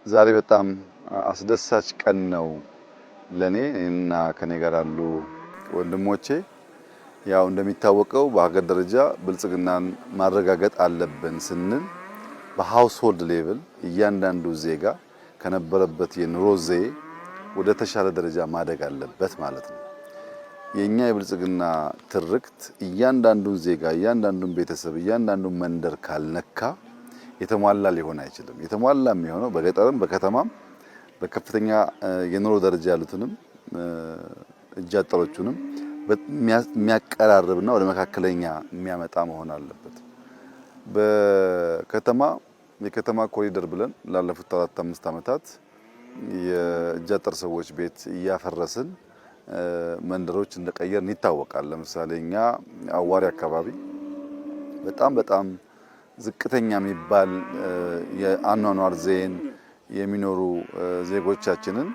ዛሬ በጣም አስደሳች ቀን ነው ለኔ እና ከኔ ጋር ያሉ ወንድሞቼ። ያው እንደሚታወቀው በሀገር ደረጃ ብልጽግናን ማረጋገጥ አለብን ስንል በሃውስሆልድ ሌቭል እያንዳንዱ ዜጋ ከነበረበት የኑሮ ዘዬ ወደ ተሻለ ደረጃ ማደግ አለበት ማለት ነው። የኛ የብልጽግና ትርክት እያንዳንዱን ዜጋ፣ እያንዳንዱን ቤተሰብ፣ እያንዳንዱን መንደር ካልነካ የተሟላ ሊሆን አይችልም። የተሟላ የሚሆነው በገጠርም በከተማም በከፍተኛ የኑሮ ደረጃ ያሉትንም እጅ አጠሮቹንም የሚያቀራርብና ወደ መካከለኛ የሚያመጣ መሆን አለበት። በከተማ የከተማ ኮሪደር ብለን ላለፉት 4-5 ዓመታት የእጅ አጠር ሰዎች ቤት እያፈረስን መንደሮች እንደቀየርን ይታወቃል። ለምሳሌ እኛ አዋሪ አካባቢ በጣም ዝቅተኛ የሚባል የአኗኗር ዘይን የሚኖሩ ዜጎቻችንን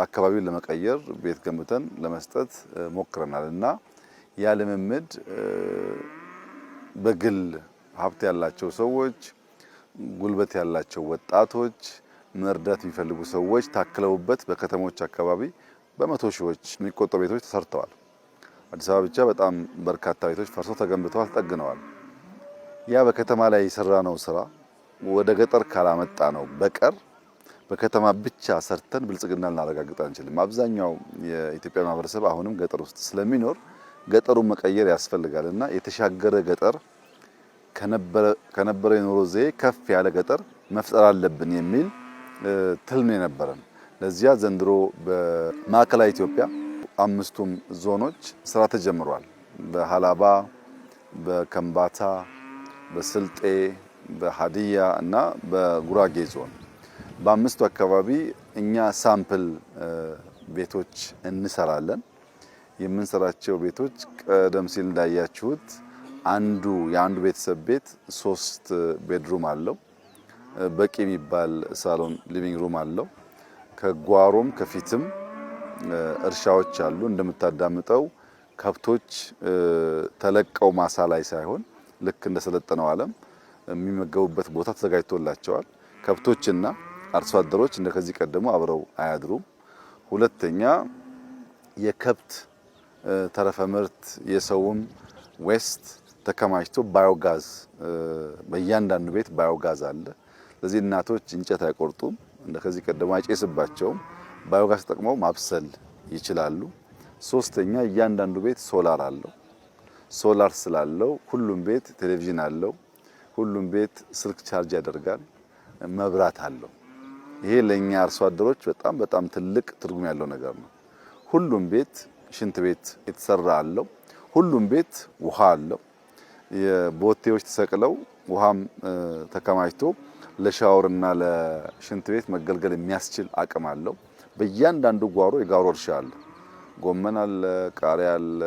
አካባቢውን ለመቀየር ቤት ገንብተን ለመስጠት ሞክረናል እና ያ ልምምድ በግል ሀብት ያላቸው ሰዎች፣ ጉልበት ያላቸው ወጣቶች፣ መርዳት የሚፈልጉ ሰዎች ታክለውበት በከተሞች አካባቢ በመቶ ሺዎች የሚቆጠሩ ቤቶች ተሰርተዋል። አዲስ አበባ ብቻ በጣም በርካታ ቤቶች ፈርሶ ተገንብተዋል፣ ተጠግነዋል። ያ በከተማ ላይ የሰራነው ስራ ወደ ገጠር ካላመጣ ነው በቀር በከተማ ብቻ ሰርተን ብልጽግና ልናረጋግጥ አንችልም። አብዛኛው የኢትዮጵያ ማህበረሰብ አሁንም ገጠር ውስጥ ስለሚኖር ገጠሩን መቀየር ያስፈልጋልና የተሻገረ ገጠር ከነበረ የኑሮ ዘዬ ከፍ ያለ ገጠር መፍጠር አለብን የሚል ትልም የነበረን። ለዚያ ዘንድሮ በማዕከላዊ ኢትዮጵያ 5ቱም ዞኖች ስራ ተጀምሯል። በሃላባ፣ በከምባታ፣ በስልጤ፣ በሃዲያ እና በጉራጌ ዞን በ5ቱ አካባቢ እኛ ሳምፕል ቤቶች እንሰራለን። የምንሰራቸው ቤቶች ቀደም ሲል እንዳያችሁት የአንዱ ቤተሰብ ቤት 3 ቤድሩም አለው። በቂ የሚባል ሳሎን ሊቪንግ ሩም አለው። ከጓሮም ከፊትም እርሻዎች አሉ። እንደምታዳምጠው ከብቶች ተለቀው ማሳ ላይ ሳይሆን ልክ እንደሰለጠነው ዓለም የሚመገቡበት ቦታ ተዘጋጅቶላቸዋል። ከብቶችና አርሶ አደሮች እንደከዚህ ቀደሙ አብረው አያድሩም። ሁለተኛ የከብት ተረፈ ምርት የሰውም ዌስት ተከማችቶ ባዮጋዝ በእያንዳንዱ ቤት ባዮጋዝ አለ። ስለዚህ እናቶች እንጨት አይቆርጡም፣ እንደከዚህ ቀደሙ አይጨስባቸውም። ባዮጋዝ ተጠቅመው ማብሰል ይችላሉ። ሶስተኛ እያንዳንዱ ቤት ሶላር አለው። ሶላር ስላለው ሁሉም ቤት ቴሌቪዥን አለው። ሁሉም ቤት ስልክ ቻርጅ ያደርጋል፣ መብራት አለው። ይሄ ለኛ አርሶ አደሮች በጣም ትልቅ ትርጉም ያለው ነገር ነው። ሁሉም ቤት ሽንት ቤት የተሰራ አለው። ሁሉም ቤት ውሃ አለው። የቦቴዎች ተሰቅለው ውሃም ተከማችቶ ለሻወርና ለሽንት ቤት መገልገል የሚያስችል አቅም አለው። በእያንዳንዱ ጓሮ የጓሮ እርሻ አለ። ጎመን አለ፣ ቃሪያ አለ፣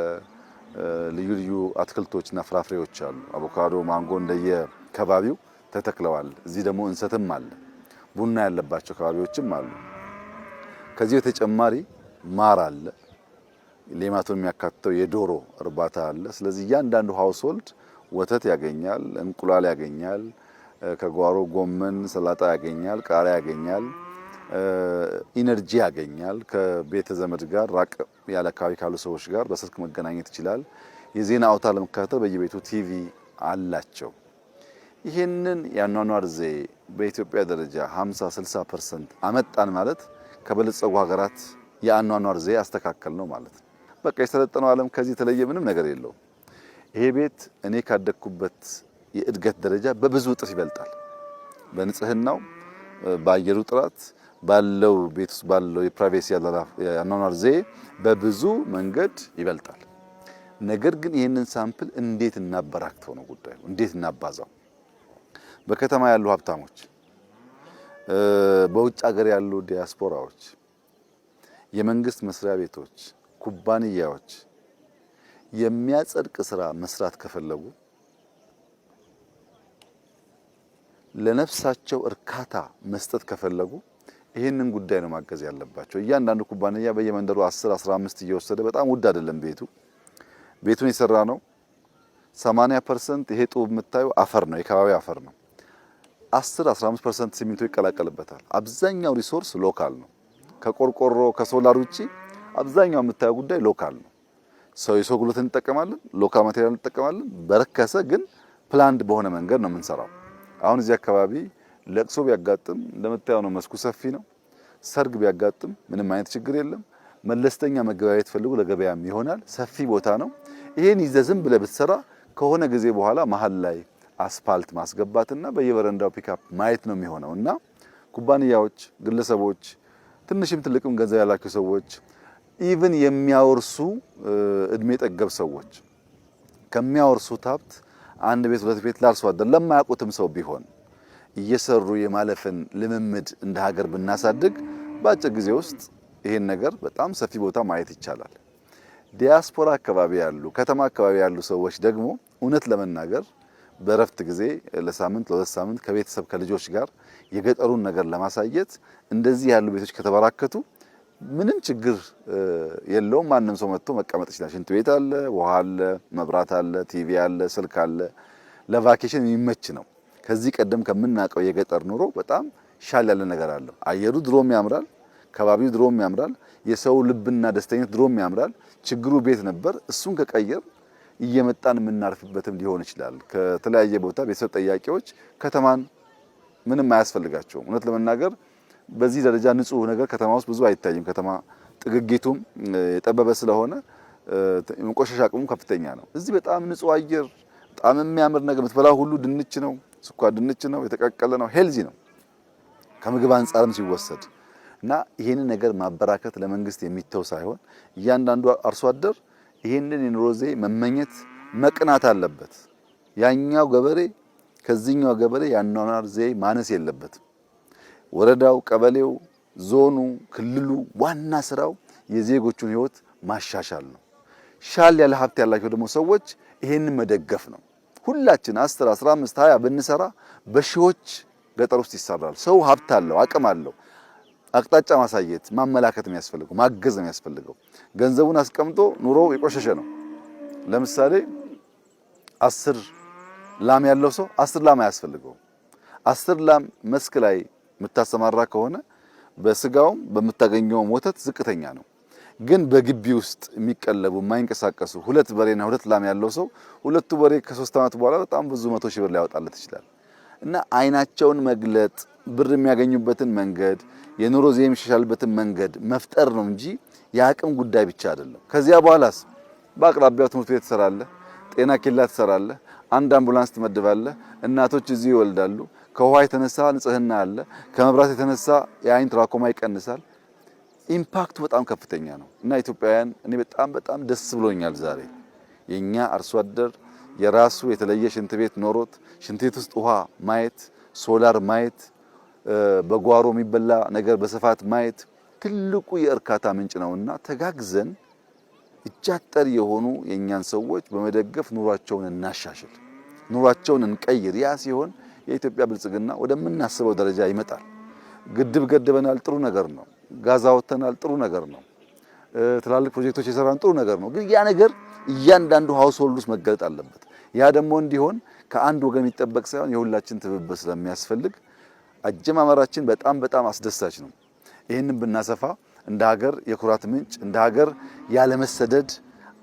ልዩ ልዩ አትክልቶችና ፍራፍሬዎች አሉ። አቮካዶ፣ ማንጎ እንደየ ከባቢው ተተክለዋል። እዚህ ደግሞ እንሰትም አለ። ቡና ያለባቸው ከባቢዎችም አሉ። ከዚህ በተጨማሪ ማር አለ። ሌማቱን የሚያካትተው የዶሮ እርባታ አለ። ስለዚህ እያንዳንዱ ሃውስሆልድ ወተት ያገኛል፣ እንቁላል ያገኛል፣ ከጓሮ ጎመን፣ ሰላጣ ያገኛል፣ ቃሪያ ያገኛል፣ ኢነርጂ ያገኛል። ከቤተ ዘመድ ጋር ራቅ ያለ አካባቢ ካሉ ሰዎች ጋር በስልክ መገናኘት ይችላል። የዜና አውታር ለመከታተል በየቤቱ ቲቪ አላቸው። ይህንን የአኗኗር ዘዬ በኢትዮጵያ ደረጃ 50-60% አመጣን ማለት ከበለጸጉ ሀገራት የአኗኗር ዘዬ አስተካከል ነው ማለት ነው። በቃ የሰለጠነው ዓለም ከዚህ የተለየ ምንም ነገር የለውም። ይሄ ቤት እኔ ካደግኩበት የእድገት ደረጃ በብዙ እጥፍ ይበልጣል። በንጽህናው፣ በአየሩ ጥራት ባለው ቤት ውስጥ ባለው የፕራይቬሲ የአኗኗር ዘዬ በብዙ መንገድ ይበልጣል። ነገር ግን ይህንን ሳምፕል እንዴት እናበራክተው ነው ጉዳዩ፣ እንዴት እናባዛው። በከተማ ያሉ ሀብታሞች፣ በውጭ ሀገር ያሉ ዲያስፖራዎች፣ የመንግስት መስሪያ ቤቶች፣ ኩባንያዎች የሚያጸድቅ ስራ መስራት ከፈለጉ ለነፍሳቸው እርካታ መስጠት ከፈለጉ ይሄንን ጉዳይ ነው ማገዝ ያለባቸው። እያንዳንዱ ኩባንያ በየመንደሩ 10 15 እየወሰደ በጣም ውድ አይደለም ቤቱን የሰራ ነው 80% ይሄ ጡብ የምታዩ አፈር ነው፣ የከባቢ አፈር ነው። 10-15% ሲሚንቶ ይቀላቀልበታል። አብዛኛው ሪሶርስ ሎካል ነው። ከቆርቆሮ ከሶላር ውጪ አብዛኛው የምታዩ ጉዳይ ሎካል ነው። የሰው ጉልበት እንጠቀማለን፣ ሎካል ማቴሪያል እንጠቀማለን። በረከሰ ግን ፕላንድ በሆነ መንገድ ነው የምንሰራው። አሁን እዚህ አካባቢ ለቅሶ ቢያጋጥም እንደምታየው ነው፣ መስኩ ሰፊ ነው። ሰርግ ቢያጋጥም ምንም አይነት ችግር የለም። መለስተኛ መገበያየት ፈልጉ ለገበያም ይሆናል። ሰፊ ቦታ ነው። ይሄን ይዘህ ዝም ብለህ ብትሰራ ከሆነ ጊዜ በኋላ መሀል ላይ አስፋልት ማስገባትና በየበረንዳው ፒካፕ ማየት ነው የሚሆነው። እና ኩባንያዎች፣ ግለሰቦች፣ ትንሽም ትልቅም ገንዘብ ያላቸው ሰዎች ኢቭን የሚያወርሱ እድሜ ጠገብ ሰዎች ከሚያወርሱት ሀብት አንድ ቤት ሁለት ቤት ላርሶ አደር ለማያውቁትም ሰው ቢሆን እየሰሩ የማለፍን ልምምድ እንደ ሀገር ብናሳድግ በአጭር ጊዜ ውስጥ ይሄን ነገር በጣም ሰፊ ቦታ ማየት ይቻላል። ዲያስፖራ አካባቢ ያሉ ከተማ አካባቢ ያሉ ሰዎች ደግሞ እውነት ለመናገር በረፍት ጊዜ ለሳምንት ለሁለት ሳምንት ከቤተሰብ ከልጆች ጋር የገጠሩን ነገር ለማሳየት እንደዚህ ያሉ ቤቶች ከተበራከቱ ምንም ችግር የለውም። ማንም ሰው መጥቶ መቀመጥ ይችላል። ሽንት ቤት አለ፣ ውሃ አለ፣ መብራት አለ፣ ቲቪ አለ፣ ስልክ አለ። ለቫኬሽን የሚመች ነው። ከዚህ ቀደም ከምናውቀው የገጠር ኑሮ በጣም ሻል ያለ ነገር አለው። አየሩ ድሮም ያምራል፣ ከባቢው ድሮም ያምራል፣ የሰው ልብና ደስተኝነት ድሮም ያምራል። ችግሩ ቤት ነበር። እሱን ከቀየር እየመጣን የምናርፍበትም ሊሆን ይችላል። ከተለያየ ቦታ ቤተሰብ ጠያቂዎች ከተማን ምንም አያስፈልጋቸውም። እውነት ለመናገር በዚህ ደረጃ ንጹህ ነገር ከተማ ውስጥ ብዙ አይታይም። ከተማ ጥግጊቱም የጠበበ ስለሆነ የመቆሸሽ አቅሙ ከፍተኛ ነው። እዚህ በጣም ንጹህ አየር፣ በጣም የሚያምር ነገር የምትበላው ሁሉ ድንች ነው፣ ስኳር ድንች ነው፣ የተቀቀለ ነው፣ ሄልዚ ነው ከምግብ አንጻርም ሲወሰድ እና ይሄንን ነገር ማበራከት ለመንግስት የሚተው ሳይሆን እያንዳንዱ አርሶ አደር ይሄንን የኑሮ ዘዬ መመኘት መቅናት አለበት። ያኛው ገበሬ ከዚህኛው ገበሬ ያኗኗር ዘዬ ማነስ የለበትም። ወረዳው፣ ቀበሌው፣ ዞኑ፣ ክልሉ ዋና ስራው የዜጎቹን ህይወት ማሻሻል ነው። ሻል ያለ ሀብት ያላቸው ደግሞ ሰዎች ይሄንን መደገፍ ነው። ሁላችን 10 15 20 ብንሰራ በሺዎች ገጠር ውስጥ ይሰራል። ሰው ሀብት አለው፣ አቅም አለው። አቅጣጫ ማሳየት ማመላከት የሚያስፈልገው ማገዝ የሚያስፈልገው። ገንዘቡን አስቀምጦ ኑሮ የቆሸሸ ነው። ለምሳሌ 10 ላም ያለው ሰው 10 ላም አያስፈልገው። 10 ላም መስክ ላይ የምታሰማራ ከሆነ በስጋውም በምታገኘውም ወተት ዝቅተኛ ነው። ግን በግቢ ውስጥ የሚቀለቡ የማይንቀሳቀሱ 2 በሬና 2 ላም ያለው ሰው ሁለቱ በሬ ከ3 ዓመት በኋላ በጣም ብዙ 100 ሺህ ብር ሊያወጣለት ይችላል። እና አይናቸውን መግለጥ ብር የሚያገኙበትን መንገድ የኑሮ ዘዬ የሚሻሻልበትን መንገድ መፍጠር ነው እንጂ የአቅም ጉዳይ ብቻ አይደለም። ከዚያ በኋላስ በአቅራቢያው ትምህርት ቤት ትሰራለህ፣ ጤና ኬላ ትሰራለህ፣ አንድ አምቡላንስ ትመድባለህ፣ እናቶች እዚህ ይወልዳሉ። ከውሃ የተነሳ ንጽህና አለ፣ ከመብራት የተነሳ የአይን ትራኮማ ይቀንሳል። ኢምፓክቱ በጣም ከፍተኛ ነው እና ኢትዮጵያውያን እኔ በጣም ደስ ብሎኛል ዛሬ የኛ አርሶ አደር የራሱ የተለየ ሽንት ቤት ኖሮት ሽንት ቤት ውስጥ ውሃ ማየት፣ ሶላር ማየት፣ በጓሮ የሚበላ ነገር በስፋት ማየት ትልቁ የእርካታ ምንጭ ነውና ተጋግዘን እጃጠር የሆኑ የኛን ሰዎች በመደገፍ ኑሯቸውን እናሻሽል፣ ኑሯቸውን እንቀይር። ያ ሲሆን የኢትዮጵያ ብልጽግና ወደምናስበው ደረጃ ይመጣል። ግድብ ገድበናል፣ ጥሩ ነገር ነው። ጋዛ ወተናል፣ ጥሩ ነገር ነው። ትላልቅ ፕሮጀክቶች የሰራን ጥሩ ነገር ነው። ግን ያ ነገር እያንዳንዱ ሃውስሆልድ ውስጥ መገለጥ አለበት። ያ ደግሞ እንዲሆን ከአንድ ወገን የሚጠበቅ ሳይሆን የሁላችን ትብብር ስለሚያስፈልግ አጀማመራችን በጣም አስደሳች ነው። ይህንን ብናሰፋ እንደ ሀገር የኩራት ምንጭ፣ እንደ ሀገር ያለመሰደድ፣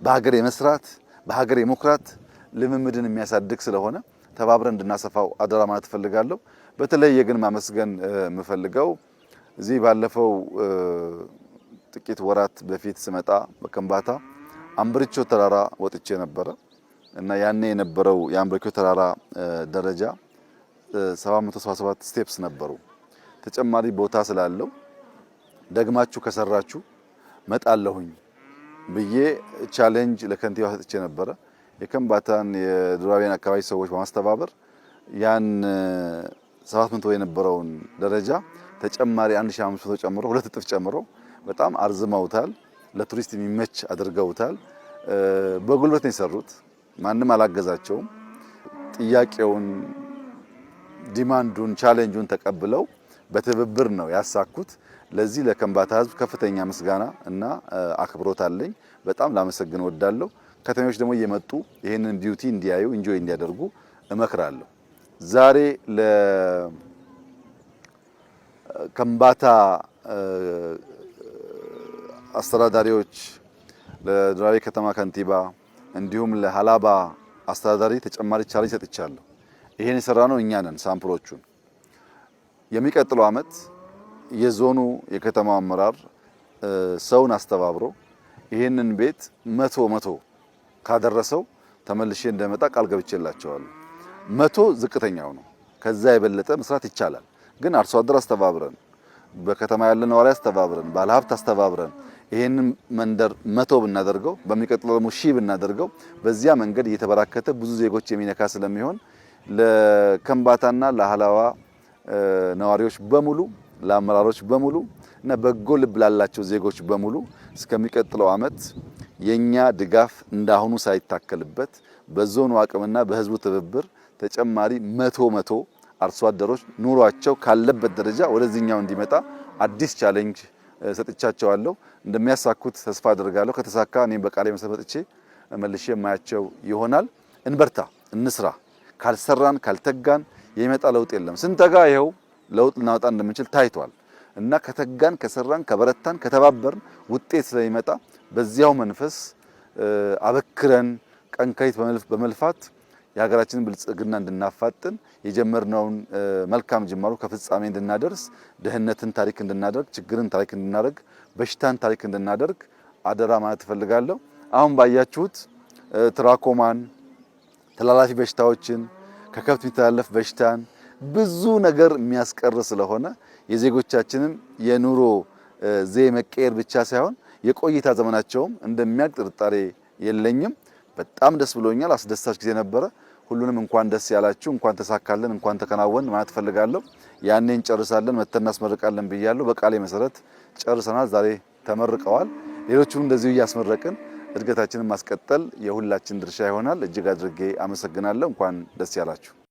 በሀገር የመስራት በሀገር የመኩራት ልምምድን የሚያሳድግ ስለሆነ ተባብረን እንድናሰፋው አደራ ማለት እፈልጋለሁ። በተለይ ግን ማመስገን የምፈልገው እዚህ ባለፈው ጥቂት ወራት በፊት ስመጣ በከምባታ አምብርቾ ተራራ ወጥቼ ነበረ እና ያኔ የነበረው የአምብርቾ ተራራ ደረጃ 777 ስቴፕስ ነበሩ። ተጨማሪ ቦታ ስላለው ደግማችሁ ከሰራችሁ መጣለሁኝ ብዬ ቻሌንጅ ለከንቲባ ሰጥቼ ነበረ። የከምባታን የዱራቤን አካባቢ ሰዎች በማስተባበር ያን 700 የነበረውን ደረጃ ተጨማሪ 1500 ጨምሮ 2 እጥፍ ጨምሮ በጣም አርዝመውታል። ለቱሪስት የሚመች አድርገውታል። በጉልበት ነው የሰሩት። ማንም አላገዛቸውም። ጥያቄውን፣ ዲማንዱን፣ ቻሌንጁን ተቀብለው በትብብር ነው ያሳኩት። ለዚህ ለከምባታ ህዝብ ከፍተኛ ምስጋና እና አክብሮት አለኝ። በጣም ላመሰግን ወዳለሁ። ከተሞች ደግሞ እየመጡ ይሄንን ቢዩቲ እንዲያዩ ኢንጆይ እንዲያደርጉ እመክራለሁ። ዛሬ ለከምባታ አስተዳዳሪዎች፣ ለድራቤ ከተማ ከንቲባ እንዲሁም ለሃላባ አስተዳዳሪ ተጨማሪ ቻሌንጅ ሰጥቻለሁ። ይሄን የሰራነው እኛ ነን። ሳምፕሎቹን የሚቀጥለው አመት የዞኑ የከተማው አመራር ሰውን አስተባብሮ ይሄንን ቤት መቶ ካደረሰው ተመልሼ እንደመጣ ቃል ገብቼላቸዋለሁ። 100 ዝቅተኛው ነው። ከዛ የበለጠ መስራት ይቻላል። ግን አርሶ አደር አስተባብረን፣ በከተማ ያለ ነዋሪ አስተባብረን፣ ባለሀብት አስተባብረን ይሄንን መንደር 100 ብናደርገው በሚቀጥለው ደግሞ 1000 ብናደርገው በዚያ መንገድ እየተበራከተ ብዙ ዜጎች የሚነካ ስለሚሆን ለከምባታና ለሃላዋ ነዋሪዎች በሙሉ ለአመራሮች በሙሉ እና በጎ ልብ ላላቸው ዜጎች በሙሉ እስከሚቀጥለው አመት የኛ ድጋፍ እንዳሁኑ ሳይታከልበት በዞኑ አቅምና በህዝቡ ትብብር ተጨማሪ 100 አርሶ አደሮች ኑሯቸው ካለበት ደረጃ ወደዚህኛው እንዲመጣ አዲስ ቻሌንጅ ሰጥቻቸዋለሁ። እንደሚያሳኩት ተስፋ አደርጋለሁ። ከተሳካ እኔም በቃሌ መሰረትቼ መልሼ የማያቸው ይሆናል። እንበርታ፣ እንስራ። ካልሰራን ካልተጋን የሚመጣ ለውጥ የለም። ስንተጋ ይኸው ለውጥ ልናወጣ እንደምንችል ታይቷል እና ከተጋን፣ ከሰራን፣ ከበረታን፣ ከተባበርን ውጤት ስለሚመጣ በዚያው መንፈስ አበክረን ቀንከይት በመልፋት የሀገራችንን ብልጽግና እንድናፋጥን የጀመርነውን መልካም ጅማሮ ከፍጻሜ እንድናደርስ ድህነትን ታሪክ እንድናደርግ፣ ችግርን ታሪክ እንድናደርግ፣ በሽታን ታሪክ እንድናደርግ አደራ ማለት እፈልጋለሁ። አሁን ባያችሁት ትራኮማን፣ ተላላፊ በሽታዎችን፣ ከከብት የሚተላለፍ በሽታን ብዙ ነገር የሚያስቀር ስለሆነ የዜጎቻችንን የኑሮ ዘዬ መቀየር ብቻ ሳይሆን የቆይታ ዘመናቸውም እንደሚያልቅ ጥርጣሬ የለኝም። በጣም ደስ ብሎኛል። አስደሳች ጊዜ ነበረ። ሁሉንም እንኳን ደስ ያላችሁ፣ እንኳን ተሳካለን፣ እንኳን ተከናወን ማለት ፈልጋለሁ። ያኔ እንጨርሳለን፣ መተን እናስመርቃለን ብያለሁ። በቃሌ መሰረት ጨርሰናል። ዛሬ ተመርቀዋል። ሌሎቹም እንደዚሁ እያስመረቅን እድገታችንን ማስቀጠል የሁላችን ድርሻ ይሆናል። እጅግ አድርጌ አመሰግናለሁ። እንኳን ደስ ያላችሁ።